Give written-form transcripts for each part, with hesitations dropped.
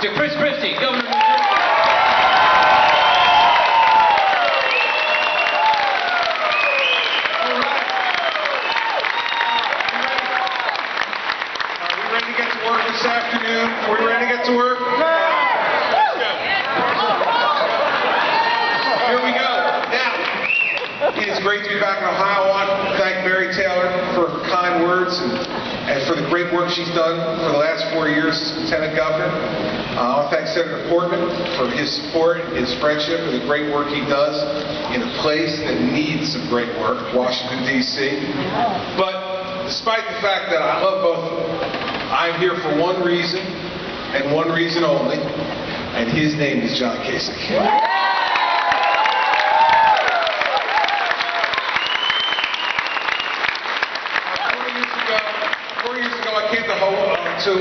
to Christie, Governor of New Jersey. Ready to get to work this afternoon? Are we ready to get to work? Let's go. Here we go. Now, it is great to be back in Ohio. I want to thank Mary Taylor for her kind words and for the great work she's done for the last 4 years as Lieutenant Governor. I want to thank Senator Portman for his support, his friendship, and the great work he does in a place that needs some great work, Washington, D.C. But despite the fact that I love both of them, I'm here for one reason, and one reason only, and his name is John Kasich. 4 years ago, I came to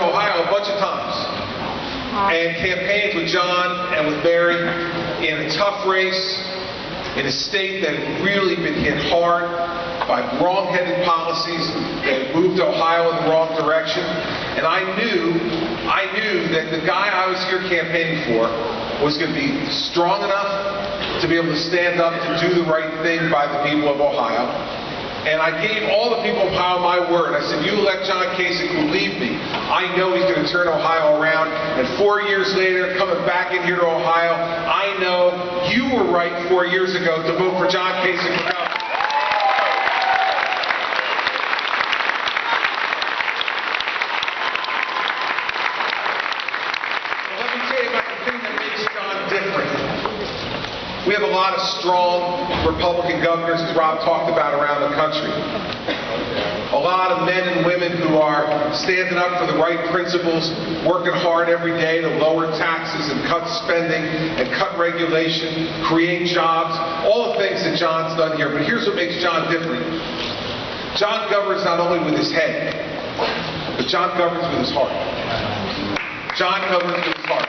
Ohio a bunch of times, and campaigned with John and with Mary in a tough race, in a state that had really been hit hard by wrong-headed policies that moved Ohio in the wrong direction. And I knew that the guy I was here campaigning for was going to be strong enough to be able to stand up to do the right thing by the people of Ohio. And I gave all the people of Ohio my word. I said, you elect John Kasich, believe me, I know he's going to turn Ohio around. And 4 years later, coming back in here to Ohio, I know you were right 4 years ago to vote for John Kasich for governor. Let me tell you about the thing that makes John different. We have a lot of strong Republican governors, as Rob talked about, around the country. A lot of men and women who are standing up for the right principles, working hard every day to lower taxes and cut spending and cut regulation, create jobs, all the things that John's done here. But here's what makes John different. John governs not only with his head, but John governs with his heart. John governs with his heart.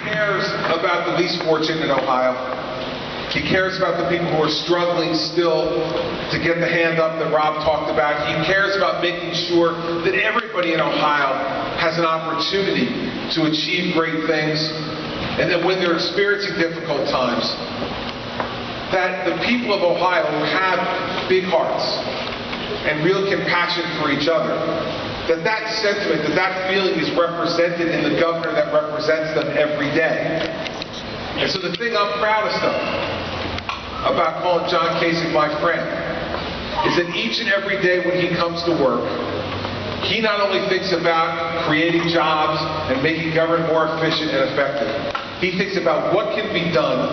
He cares about the least fortunate in Ohio. He cares about the people who are struggling still to get the hand up that Rob talked about. He cares about making sure that everybody in Ohio has an opportunity to achieve great things, and that when they're experiencing difficult times, that the people of Ohio who have big hearts and real compassion for each other, that sentiment, that feeling is represented in the governor that represents them every day. And so the thing I'm proudest of about calling John Kasich my friend is that each and every day when he comes to work, he not only thinks about creating jobs and making government more efficient and effective, he thinks about what can be done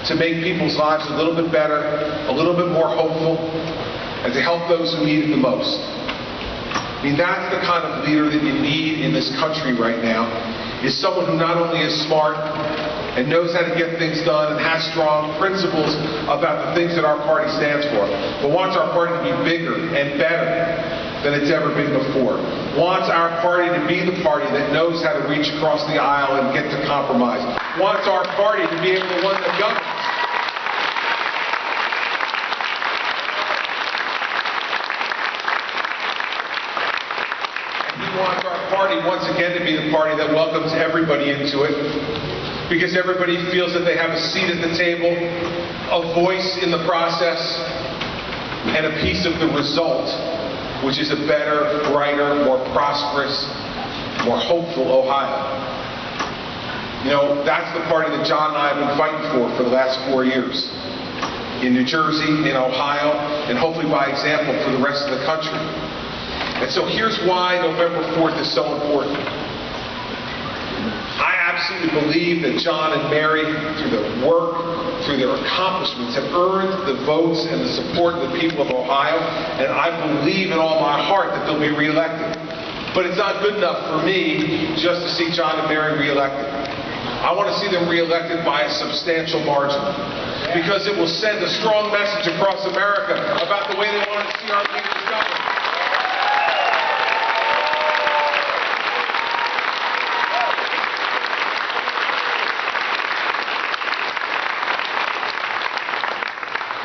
to make people's lives a little bit better, a little bit more hopeful, and to help those who need it the most. I mean, that's the kind of leader that you need in this country right now, is someone who not only is smart and knows how to get things done and has strong principles about the things that our party stands for, but wants our party to be bigger and better than it's ever been before. Wants our party to be the party that knows how to reach across the aisle and get to compromise. Wants our party to be able to run the government. And he wants our party once again to be the party that welcomes everybody into it, because everybody feels that they have a seat at the table, a voice in the process, and a piece of the result, which is a better, brighter, more prosperous, more hopeful Ohio. You know, that's the party that John and I have been fighting for the last 4 years. In New Jersey, in Ohio, and hopefully by example for the rest of the country. And so here's why November 4th is so important. I absolutely believe that John and Mary, through their work, through their accomplishments, have earned the votes and the support of the people of Ohio, and I believe in all my heart that they'll be reelected. But it's not good enough for me just to see John and Mary reelected. I want to see them reelected by a substantial margin, because it will send a strong message across America about the way they want to see our leaders govern.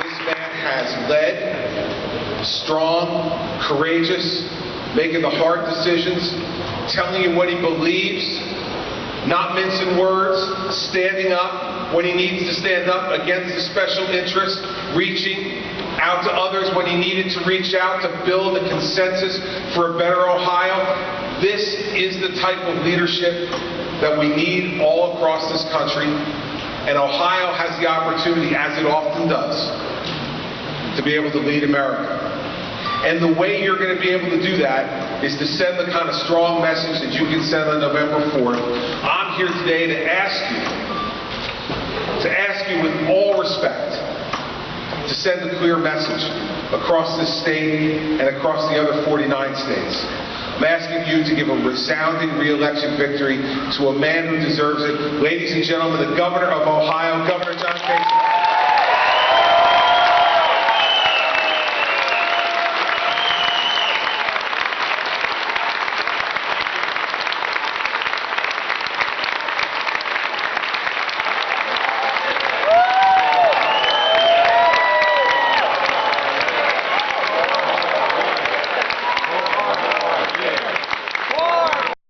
This man has led, strong, courageous, making the hard decisions, telling you what he believes, not mincing words, standing up when he needs to stand up against the special interest, reaching out to others when he needed to reach out to build a consensus for a better Ohio. This is the type of leadership that we need all across this country, and Ohio has the opportunity, as it often does, to be able to lead America. And the way you're going to be able to do that is to send the kind of strong message that you can send on November 4th. I'm here today to ask you with all respect, to send a clear message across this state and across the other 49 states. I'm asking you to give a resounding re-election victory to a man who deserves it. Ladies and gentlemen, the Governor of Ohio, Governor John Christie.